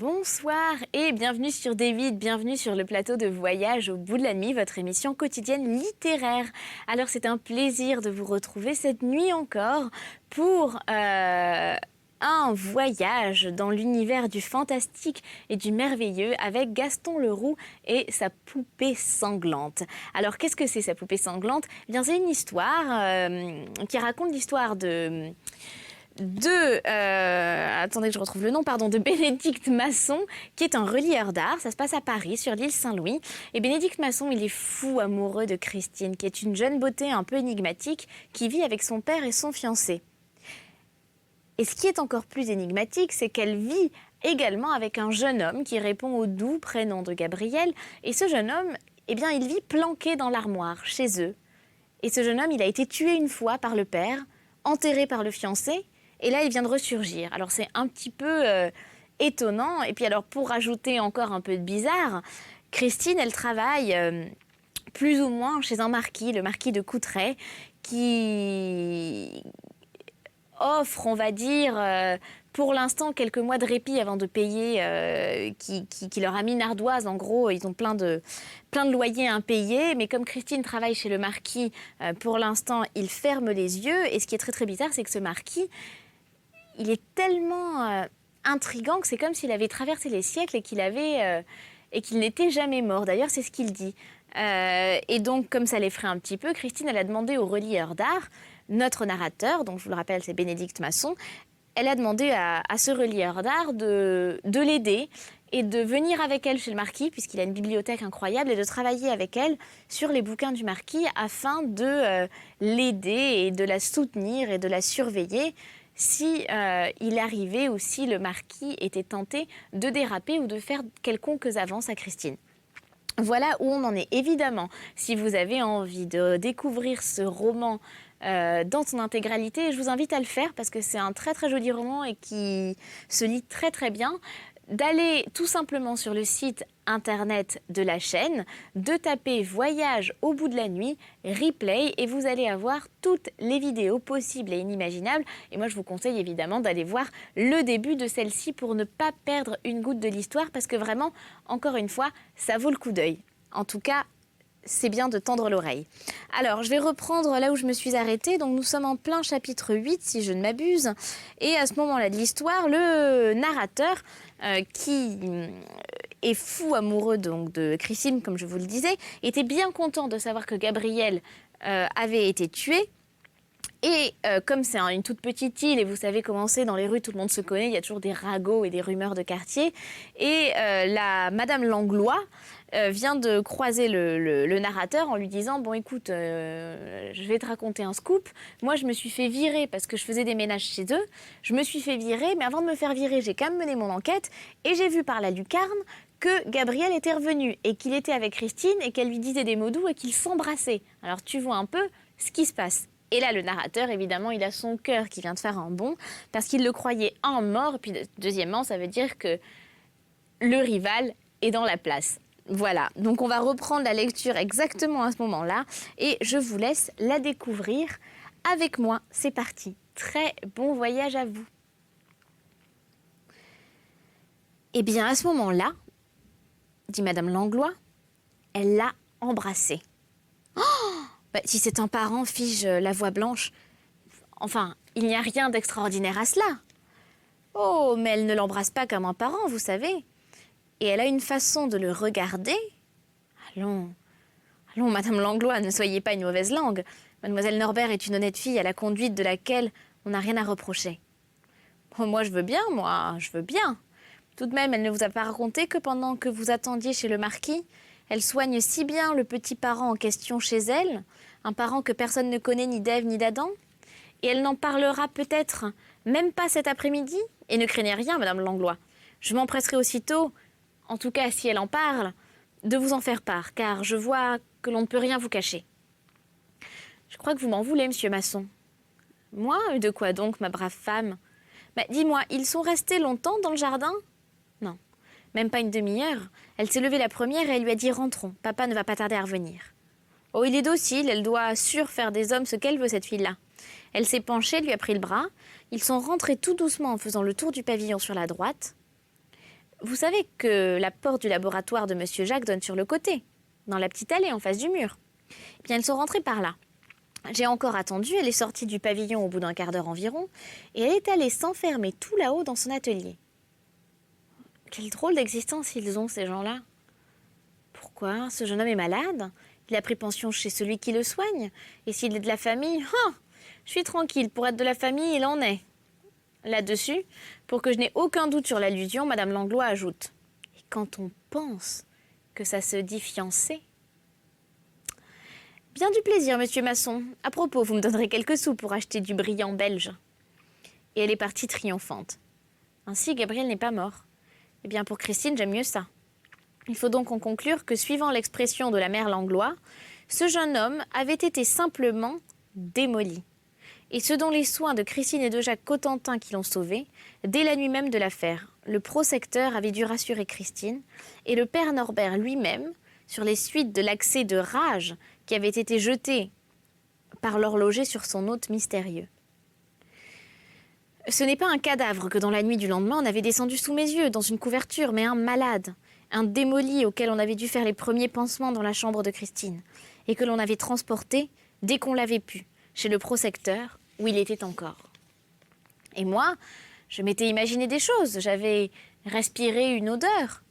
Bonsoir et bienvenue sur David, bienvenue sur le plateau de Voyage au bout de la nuit, votre émission quotidienne littéraire. Alors c'est un plaisir de vous retrouver cette nuit encore pour un voyage dans l'univers du fantastique et du merveilleux avec Gaston Leroux et sa poupée sanglante. Alors qu'est-ce que c'est sa poupée sanglante? Eh bien c'est une histoire qui raconte l'histoire attendez que je retrouve le nom, de Bénédicte Masson, qui est un relieur d'art. Ça se passe à Paris, sur l'île Saint-Louis. Et Bénédicte Masson, il est fou amoureux de Christine, qui est une jeune beauté un peu énigmatique, qui vit avec son père et son fiancé. Et ce qui est encore plus énigmatique, c'est qu'elle vit également avec un jeune homme qui répond au doux prénom de Gabriel. Et ce jeune homme, eh bien, il vit planqué dans l'armoire, chez eux. Et ce jeune homme, il a été tué une fois par le père, enterré par le fiancé. Et là, il vient de ressurgir. Alors, c'est un petit peu étonnant. Et puis, alors, pour rajouter encore un peu de bizarre, Christine, elle travaille plus ou moins chez un marquis, le marquis de Coutray, qui offre, on va dire, pour l'instant, quelques mois de répit avant de payer, qui leur a mis une ardoise. En gros, ils ont plein de loyers impayés. Mais comme Christine travaille chez le marquis, pour l'instant, il ferme les yeux. Et ce qui est très, très bizarre, c'est que ce marquis, il est tellement intriguant que c'est comme s'il avait traversé les siècles et qu'il n'était jamais mort. D'ailleurs, c'est ce qu'il dit. Et donc, comme ça l'effraie un petit peu, Christine, elle a demandé au relieur d'art, notre narrateur, donc je vous le rappelle, c'est Bénédicte Masson, elle a demandé à ce relieur d'art de l'aider et de venir avec elle chez le marquis, puisqu'il a une bibliothèque incroyable, et de travailler avec elle sur les bouquins du marquis afin de l'aider et de la soutenir et de la surveiller si il arrivait ou si le marquis était tenté de déraper ou de faire quelconques avances à Christine. Voilà où on en est. Évidemment, si vous avez envie de découvrir ce roman dans son intégralité, je vous invite à le faire parce que c'est un très très joli roman et qui se lit très très bien. D'aller tout simplement sur le site internet de la chaîne, de taper Voyage au bout de la nuit, replay, et vous allez avoir toutes les vidéos possibles et inimaginables. Et moi, je vous conseille évidemment d'aller voir le début de celle-ci pour ne pas perdre une goutte de l'histoire parce que vraiment, encore une fois, ça vaut le coup d'œil. En tout cas, c'est bien de tendre l'oreille. Alors, je vais reprendre là où je me suis arrêtée. Donc, nous sommes en plein chapitre 8, si je ne m'abuse. Et à ce moment-là de l'histoire, le narrateur, qui est fou amoureux donc, de Christine, comme je vous le disais, était bien content de savoir que Gabriel avait été tué. Et comme c'est une toute petite île, et vous savez comment c'est, dans les rues, tout le monde se connaît, il y a toujours des ragots et des rumeurs de quartier. Et la Madame Langlois vient de croiser le narrateur en lui disant « Bon, écoute, je vais te raconter un scoop. Moi, je me suis fait virer parce que je faisais des ménages chez eux. Je me suis fait virer, mais avant de me faire virer, j'ai quand même mené mon enquête. Et j'ai vu par la lucarne que Gabriel était revenu et qu'il était avec Christine et qu'elle lui disait des mots doux et qu'ils s'embrassaient. Alors, tu vois un peu ce qui se passe. » Et là, le narrateur, évidemment, il a son cœur qui vient de faire un bond parce qu'il le croyait mort. Et puis, deuxièmement, ça veut dire que le rival est dans la place. Voilà, donc on va reprendre la lecture exactement à ce moment-là et je vous laisse la découvrir avec moi. C'est parti. Très bon voyage à vous. Eh bien, à ce moment-là, dit Madame Langlois, elle l'a embrassé. Si c'est un parent, fige la voix blanche. Enfin, il n'y a rien d'extraordinaire à cela. Oh, mais elle ne l'embrasse pas comme un parent, vous savez. Et elle a une façon de le regarder. Allons, Madame Langlois, ne soyez pas une mauvaise langue. Mademoiselle Norbert est une honnête fille à la conduite de laquelle on n'a rien à reprocher. Oh, moi, je veux bien. Tout de même, elle ne vous a pas raconté que pendant que vous attendiez chez le marquis, elle soigne si bien le petit parent en question chez elle, un parent que personne ne connaît ni d'Ève ni d'Adam, et elle n'en parlera peut-être même pas cet après-midi. Et ne craignez rien, Madame Langlois. Je m'empresserai aussitôt, en tout cas si elle en parle, de vous en faire part, car je vois que l'on ne peut rien vous cacher. Je crois que vous m'en voulez, Monsieur Masson. Moi? De quoi donc, ma brave femme? Dis-moi, ils sont restés longtemps dans le jardin? Non, même pas une demi-heure. Elle s'est levée la première et elle lui a dit « Rentrons, papa ne va pas tarder à revenir ». Oh, il est docile, elle doit faire des hommes ce qu'elle veut, cette fille-là. Elle s'est penchée, lui a pris le bras. Ils sont rentrés tout doucement en faisant le tour du pavillon sur la droite. Vous savez que la porte du laboratoire de Monsieur Jacques donne sur le côté, dans la petite allée en face du mur. Eh bien, elles sont rentrées par là. J'ai encore attendu, elle est sortie du pavillon au bout d'un quart d'heure environ, et elle est allée s'enfermer tout là-haut dans son atelier. Quelle drôle d'existence ils ont, ces gens-là. Pourquoi? Ce jeune homme est malade. Il a pris pension chez celui qui le soigne. Et s'il est de la famille, je suis tranquille, pour être de la famille, il en est. Là-dessus, pour que je n'ai aucun doute sur l'allusion, Madame Langlois ajoute. Et quand on pense que ça se dit fiancé. Bien du plaisir, monsieur Masson. À propos, vous me donnerez quelques sous pour acheter du brillant belge. Et elle est partie triomphante. Ainsi, Gabriel n'est pas mort. Eh bien, pour Christine, j'aime mieux ça. Il faut donc en conclure que, suivant l'expression de la mère Langlois, ce jeune homme avait été simplement démoli. Et ce dont les soins de Christine et de Jacques Cotentin qui l'ont sauvé, dès la nuit même de l'affaire, le prosecteur avait dû rassurer Christine, et le père Norbert lui-même, sur les suites de l'accès de rage qui avait été jeté par l'horloger sur son hôte mystérieux. Ce n'est pas un cadavre que dans la nuit du lendemain on avait descendu sous mes yeux, dans une couverture, mais un malade, un démoli auquel on avait dû faire les premiers pansements dans la chambre de Christine, et que l'on avait transporté, dès qu'on l'avait pu, chez le prosecteur, où il était encore. Et moi, je m'étais imaginé des choses, j'avais respiré une odeur.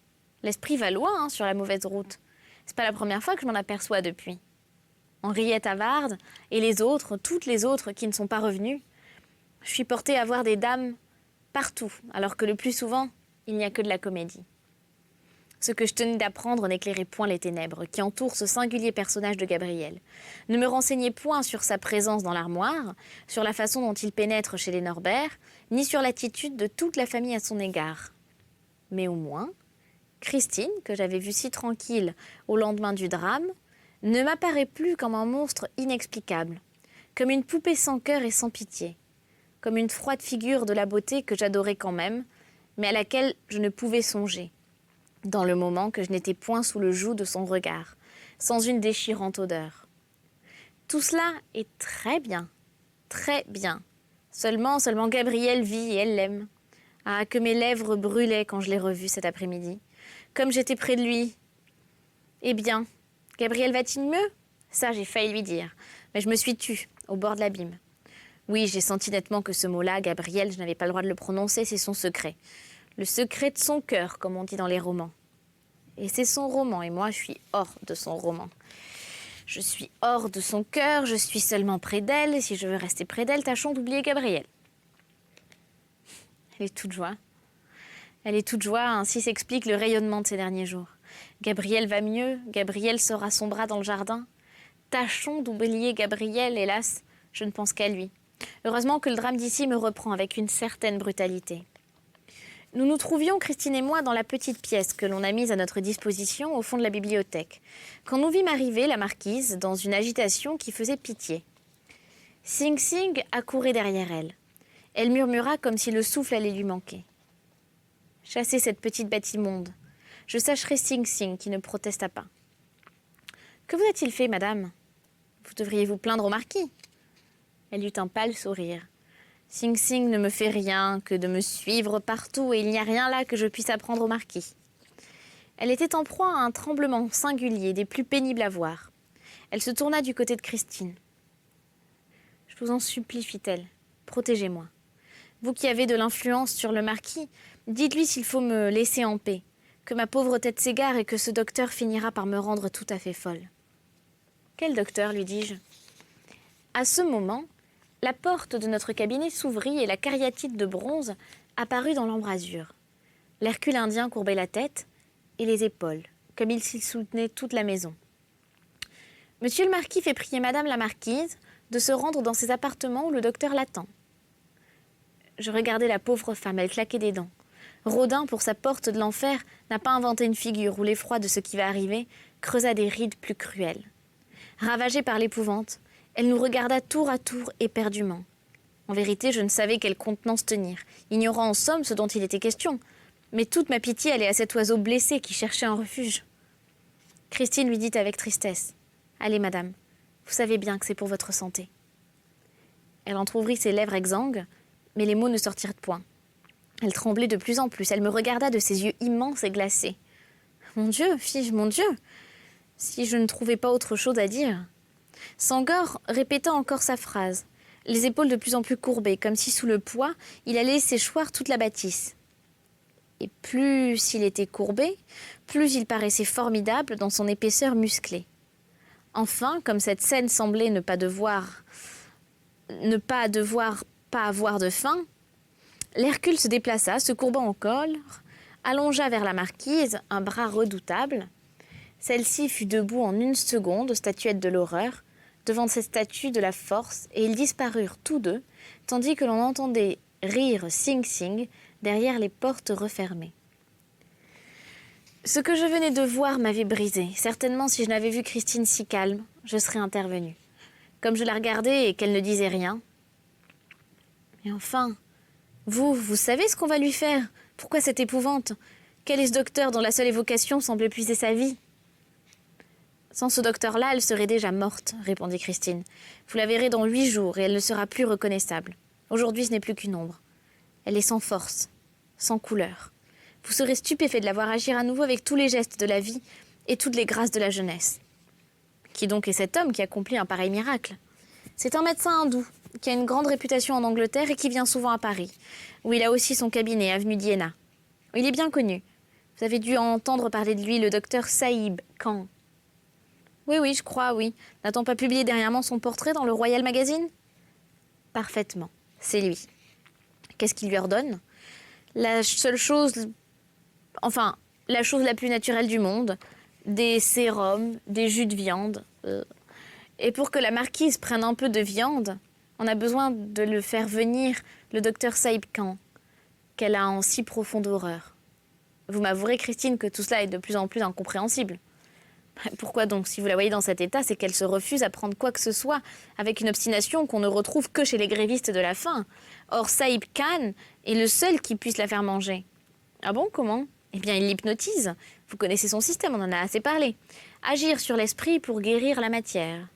L'esprit va loin sur la mauvaise route. C'est pas la première fois que je m'en aperçois depuis. Henriette Havard et les autres, toutes les autres qui ne sont pas revenues, je suis portée à voir des dames partout, alors que le plus souvent, il n'y a que de la comédie. Ce que je tenais d'apprendre n'éclairait point les ténèbres qui entourent ce singulier personnage de Gabriel, ne me renseignait point sur sa présence dans l'armoire, sur la façon dont il pénètre chez les Norbert, ni sur l'attitude de toute la famille à son égard. Mais au moins, Christine, que j'avais vue si tranquille au lendemain du drame, ne m'apparaît plus comme un monstre inexplicable, comme une poupée sans cœur et sans pitié, comme une froide figure de la beauté que j'adorais quand même, mais à laquelle je ne pouvais songer, dans le moment que je n'étais point sous le joug de son regard, sans une déchirante odeur. Tout cela est très bien, très bien. Seulement Gabriel vit et elle l'aime. Ah, que mes lèvres brûlaient quand je l'ai revu cet après-midi. Comme j'étais près de lui. Eh bien, Gabriel va-t-il mieux? Ça, j'ai failli lui dire. Mais je me suis tue, au bord de l'abîme. Oui, j'ai senti nettement que ce mot-là, Gabriel, je n'avais pas le droit de le prononcer, c'est son secret. Le secret de son cœur, comme on dit dans les romans. Et c'est son roman, et moi, je suis hors de son roman. Je suis hors de son cœur, je suis seulement près d'elle, et si je veux rester près d'elle, tâchons d'oublier Gabriel. Elle est toute joie. Elle est toute joie, ainsi s'explique le rayonnement de ces derniers jours. Gabriel va mieux, Gabriel sort à son bras dans le jardin. Tâchons d'oublier Gabriel, hélas, je ne pense qu'à lui. Heureusement que le drame d'ici me reprend avec une certaine brutalité. Nous nous trouvions, Christine et moi, dans la petite pièce que l'on a mise à notre disposition au fond de la bibliothèque, quand nous vîmes arriver la marquise dans une agitation qui faisait pitié. Sing Sing accourait derrière elle. Elle murmura comme si le souffle allait lui manquer. « Chassez cette petite bête immonde. Je sacherai Sing Sing qui ne protesta pas. »« Que vous a-t-il fait, madame ? Vous devriez vous plaindre au marquis. » Elle eut un pâle sourire. « Sing Sing ne me fait rien que de me suivre partout et il n'y a rien là que je puisse apprendre au marquis. » Elle était en proie à un tremblement singulier, des plus pénibles à voir. Elle se tourna du côté de Christine. « Je vous en supplie, fit-elle, protégez-moi. Vous qui avez de l'influence sur le marquis, dites-lui s'il faut me laisser en paix, que ma pauvre tête s'égare et que ce docteur finira par me rendre tout à fait folle. »« Quel docteur ?» lui dis-je. À ce moment, la porte de notre cabinet s'ouvrit et la cariatide de bronze apparut dans l'embrasure. L'Hercule indien courbait la tête et les épaules, comme il s'y soutenait toute la maison. « Monsieur le marquis fait prier madame la marquise de se rendre dans ses appartements où le docteur l'attend. » Je regardais la pauvre femme, elle claquait des dents. Rodin, pour sa porte de l'enfer, n'a pas inventé une figure où l'effroi de ce qui va arriver creusa des rides plus cruelles. Ravagée par l'épouvante, elle nous regarda tour à tour éperdument. En vérité, je ne savais quelle contenance tenir, ignorant en somme ce dont il était question. Mais toute ma pitié allait à cet oiseau blessé qui cherchait un refuge. Christine lui dit avec tristesse : « Allez, madame, vous savez bien que c'est pour votre santé. » Elle entr'ouvrit ses lèvres exsangues, mais les mots ne sortirent point. Elle tremblait de plus en plus. Elle me regarda de ses yeux immenses et glacés. « Mon Dieu, fis-je, mon Dieu !» Si je ne trouvais pas autre chose à dire. Sangor répéta encore sa phrase, les épaules de plus en plus courbées, comme si sous le poids, il allait s'échoir toute la bâtisse. Et plus il était courbé, plus il paraissait formidable dans son épaisseur musclée. Enfin, comme cette scène semblait ne pas avoir de fin, l'Hercule se déplaça, se courbant encore, allongea vers la marquise un bras redoutable. Celle-ci fut debout en une seconde, statuette de l'horreur, devant cette statue de la force, et ils disparurent tous deux, tandis que l'on entendait rire Sing Sing derrière les portes refermées. Ce que je venais de voir m'avait brisé. Certainement, si je n'avais vu Christine si calme, je serais intervenue. Comme je la regardais et qu'elle ne disait rien. Mais enfin, vous savez ce qu'on va lui faire? Pourquoi cette épouvante? Quel est ce docteur dont la seule évocation semble épuiser sa vie? Sans ce docteur-là, elle serait déjà morte, répondit Christine. Vous la verrez dans 8 jours et elle ne sera plus reconnaissable. Aujourd'hui, ce n'est plus qu'une ombre. Elle est sans force, sans couleur. Vous serez stupéfait de la voir agir à nouveau avec tous les gestes de la vie et toutes les grâces de la jeunesse. Qui donc est cet homme qui accomplit un pareil miracle? C'est un médecin hindou qui a une grande réputation en Angleterre et qui vient souvent à Paris, où il a aussi son cabinet, avenue d'Iéna. Il est bien connu. Vous avez dû entendre parler de lui, le docteur Saïb Khan. Oui, je crois, oui. N'a-t-on pas publié dernièrement son portrait dans le Royal Magazine? Parfaitement, c'est lui. Qu'est-ce qu'il lui ordonne? La chose la plus naturelle du monde, des sérums, des jus de viande. Et pour que la marquise prenne un peu de viande, on a besoin de le faire venir le docteur Saïb Khan, qu'elle a en si profonde horreur. Vous m'avouerez, Christine, que tout cela est de plus en plus incompréhensible. Pourquoi donc? Si vous la voyez dans cet état, c'est qu'elle se refuse à prendre quoi que ce soit, avec une obstination qu'on ne retrouve que chez les grévistes de la faim. Or, Saïb Khan est le seul qui puisse la faire manger. Ah bon, comment? Eh bien, il l'hypnotise. Vous connaissez son système, on en a assez parlé. Agir sur l'esprit pour guérir la matière.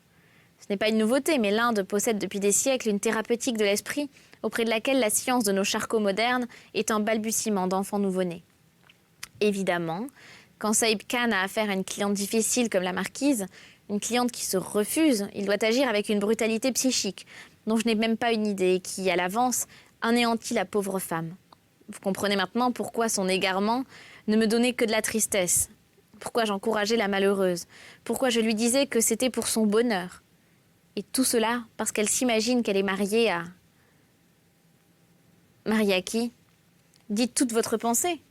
Ce n'est pas une nouveauté, mais l'Inde possède depuis des siècles une thérapeutique de l'esprit auprès de laquelle la science de nos charcots modernes est un balbutiement d'enfants nouveau-nés. Évidemment, quand Saïb Khan a affaire à une cliente difficile comme la marquise, une cliente qui se refuse, il doit agir avec une brutalité psychique, dont je n'ai même pas une idée, et qui, à l'avance, anéantit la pauvre femme. Vous comprenez maintenant pourquoi son égarement ne me donnait que de la tristesse, pourquoi j'encourageais la malheureuse, pourquoi je lui disais que c'était pour son bonheur. Et tout cela parce qu'elle s'imagine qu'elle est mariée à... Mariée à qui? Dites toute votre pensée.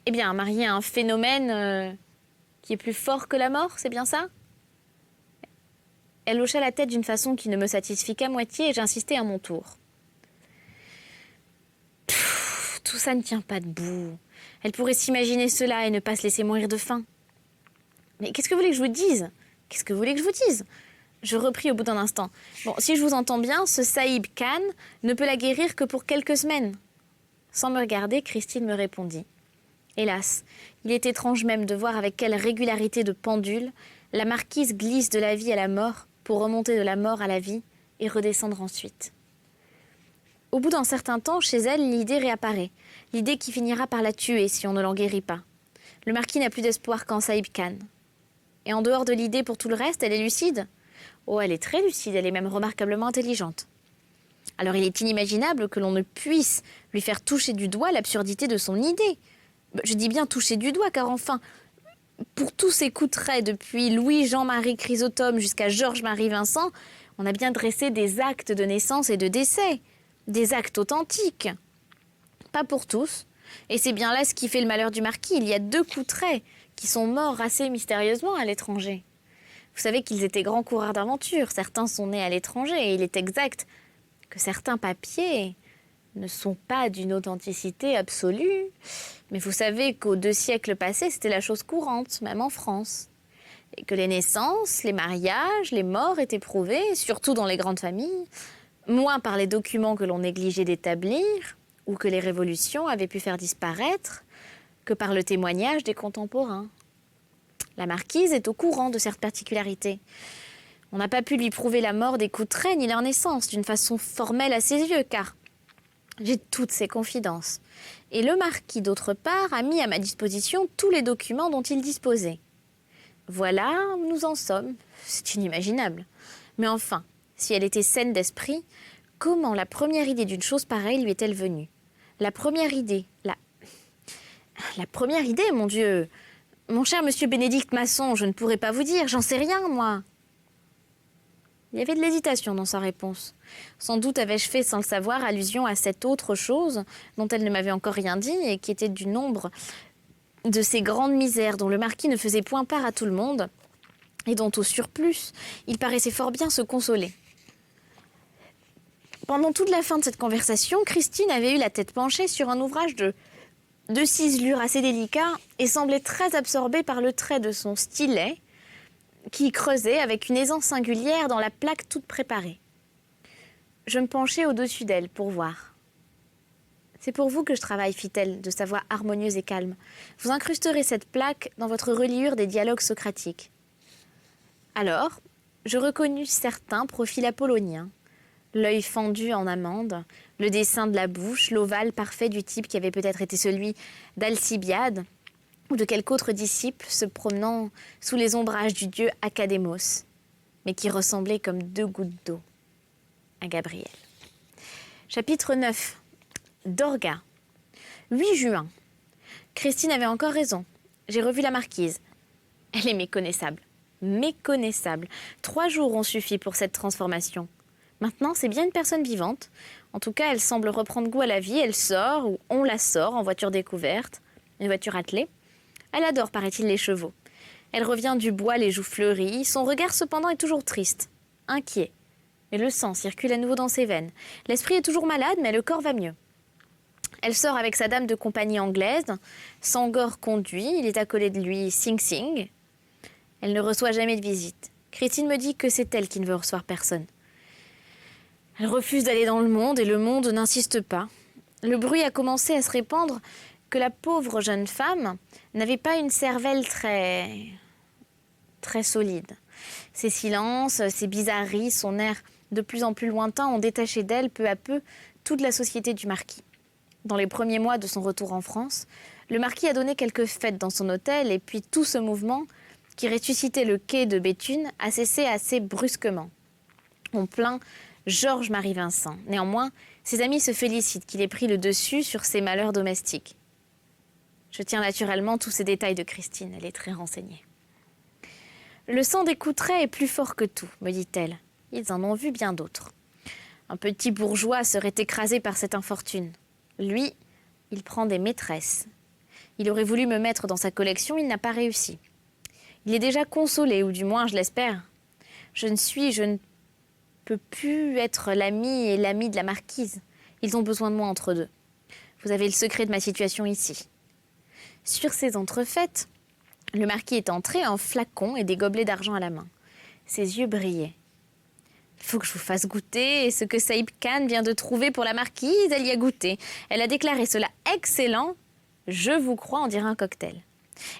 Eh bien, mariée à un phénomène qui est plus fort que la mort, c'est bien ça? Elle hocha la tête d'une façon qui ne me satisfit qu'à moitié et j'insistai à mon tour. Tout ça ne tient pas debout. Elle pourrait s'imaginer cela et ne pas se laisser mourir de faim. Mais qu'est-ce que vous voulez que je vous dise? Qu'est-ce que vous voulez que je vous dise? Je repris au bout d'un instant. Bon, si je vous entends bien, ce Saïb Khan ne peut la guérir que pour quelques semaines. Sans me regarder, Christine me répondit. Hélas, il est étrange même de voir avec quelle régularité de pendule la marquise glisse de la vie à la mort pour remonter de la mort à la vie et redescendre ensuite. Au bout d'un certain temps, chez elle, l'idée réapparaît. L'idée qui finira par la tuer si on ne l'en guérit pas. Le marquis n'a plus d'espoir qu'en Saïb Khan. Et en dehors de l'idée pour tout le reste, elle est lucide? Oh, elle est très lucide, elle est même remarquablement intelligente. Alors il est inimaginable que l'on ne puisse lui faire toucher du doigt l'absurdité de son idée. Je dis bien toucher du doigt, car enfin, pour tous ces coups de trait, depuis Louis-Jean-Marie Chrysostome jusqu'à Georges-Marie Vincent, on a bien dressé des actes de naissance et de décès, des actes authentiques. Pas pour tous, et c'est bien là ce qui fait le malheur du marquis. Il y a 2 coups de trait qui sont morts assez mystérieusement à l'étranger. Vous savez qu'ils étaient grands coureurs d'aventure, certains sont nés à l'étranger, et il est exact que certains papiers ne sont pas d'une authenticité absolue. Mais vous savez qu'aux 2 siècles passés, c'était la chose courante, même en France. Et que les naissances, les mariages, les morts étaient prouvés, surtout dans les grandes familles, moins par les documents que l'on négligeait d'établir, ou que les révolutions avaient pu faire disparaître, que par le témoignage des contemporains. La marquise est au courant de cette particularité. On n'a pas pu lui prouver la mort des coups de trait ni leur naissance d'une façon formelle à ses yeux, car J'ai toutes ses confidences. Et le marquis, d'autre part, a mis à ma disposition tous les documents dont il disposait. Voilà où nous en sommes. C'est inimaginable. Mais enfin, si elle était saine d'esprit, comment la première idée d'une chose pareille lui est-elle venue? La première idée, la première idée, mon Dieu. Mon cher monsieur Bénédicte Masson, je ne pourrais pas vous dire, j'en sais rien, moi. Il y avait de l'hésitation dans sa réponse. Sans doute avais-je fait, sans le savoir, allusion à cette autre chose dont elle ne m'avait encore rien dit et qui était du nombre de ces grandes misères dont le marquis ne faisait point part à tout le monde et dont, au surplus, il paraissait fort bien se consoler. Pendant toute la fin de cette conversation, Christine avait eu la tête penchée sur un ouvrage de ciselure assez délicat et semblait très absorbée par le trait de son stylet qui creusait avec une aisance singulière dans la plaque toute préparée. Je me penchai au-dessus d'elle pour voir. « C'est pour vous que je travaille, fit-elle, de sa voix harmonieuse et calme. Vous incrusterez cette plaque dans votre reliure des dialogues socratiques. » Alors, je reconnus certains profils apolloniens, l'œil fendu en amande, le dessin de la bouche, l'ovale parfait du type qui avait peut-être été celui d'Alcibiade ou de quelque autre disciple se promenant sous les ombrages du dieu Académos, mais qui ressemblait comme 2 gouttes d'eau à Gabriel. Chapitre 9. Dorga. 8 juin. Christine avait encore raison. J'ai revu la marquise. Elle est méconnaissable. Méconnaissable. 3 jours ont suffi pour cette transformation. Maintenant, c'est bien une personne vivante. En tout cas, elle semble reprendre goût à la vie. Elle sort, ou on la sort, en voiture découverte, une voiture attelée. Elle adore, paraît-il, les chevaux. Elle revient du bois, les joues fleuries. Son regard, cependant, est toujours triste, inquiet. Mais le sang circule à nouveau dans ses veines. L'esprit est toujours malade, mais le corps va mieux. Elle sort avec sa dame de compagnie anglaise. Sangor conduit. Il est accolé de lui Sing Sing. Elle ne reçoit jamais de visite. Christine me dit que c'est elle qui ne veut recevoir personne. Elle refuse d'aller dans le monde et le monde n'insiste pas. Le bruit a commencé à se répandre que la pauvre jeune femme n'avait pas une cervelle très solide. Ses silences, ses bizarreries, son air de plus en plus lointain ont détaché d'elle peu à peu toute la société du marquis. Dans les premiers mois de son retour en France, le marquis a donné quelques fêtes dans son hôtel et puis tout ce mouvement qui ressuscitait le quai de Béthune a cessé assez brusquement. On plaint Georges-Marie Vincent. Néanmoins, ses amis se félicitent qu'il ait pris le dessus sur ses malheurs domestiques. Je tiens naturellement tous ces détails de Christine, elle est très renseignée. Le sang des Coutray est plus fort que tout, me dit-elle. Ils en ont vu bien d'autres. Un petit bourgeois serait écrasé par cette infortune. Lui, il prend des maîtresses. Il aurait voulu me mettre dans sa collection, il n'a pas réussi. Il est déjà consolé, ou du moins je l'espère. Je ne peux plus être l'ami et l'ami de la marquise. Ils ont besoin de moi entre deux. Vous avez le secret de ma situation ici. Sur ces entrefaites, le marquis est entré, un flacon et des gobelets d'argent à la main. Ses yeux brillaient. Il faut que je vous fasse goûter ce que Saïb Khan vient de trouver pour la marquise. Elle y a goûté. Elle a déclaré cela excellent. Je vous crois, on dirait un cocktail.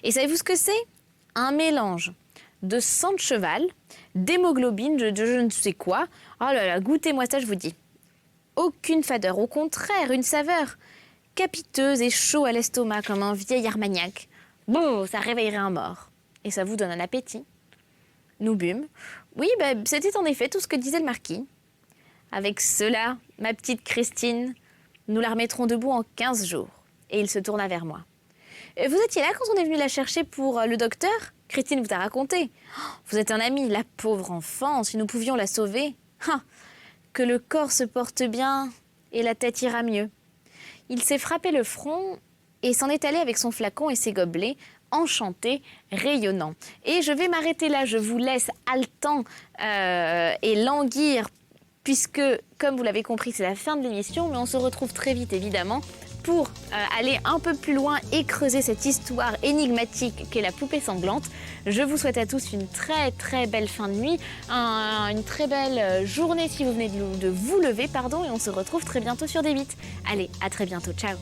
Et savez-vous ce que c'est? Un mélange de sang de cheval, d'hémoglobine, de je ne sais quoi. Oh là là, goûtez-moi ça, je vous dis. Aucune fadeur, au contraire, une saveur capiteuse et chaud à l'estomac comme un vieil armagnac. Bon, ça réveillerait un mort. Et ça vous donne un appétit. Nous bûmes. Oui, c'était en effet tout ce que disait le marquis. Avec cela, ma petite Christine, nous la remettrons debout en 15 jours. Et il se tourna vers moi. Vous étiez là quand on est venu la chercher pour le docteur? Christine vous a raconté. Oh, vous êtes un ami, la pauvre enfant, si nous pouvions la sauver. Ah, que le corps se porte bien et la tête ira mieux. Il s'est frappé le front et s'en est allé avec son flacon et ses gobelets, enchanté, rayonnant. Et je vais m'arrêter là, je vous laisse haletant et languir, puisque, comme vous l'avez compris, c'est la fin de l'émission, mais on se retrouve très vite, évidemment, pour aller un peu plus loin et creuser cette histoire énigmatique qu'est la poupée sanglante. Je vous souhaite à tous une très très belle fin de nuit, une très belle journée si vous venez de vous lever, et on se retrouve très bientôt sur Des Bites. Allez, à très bientôt, ciao.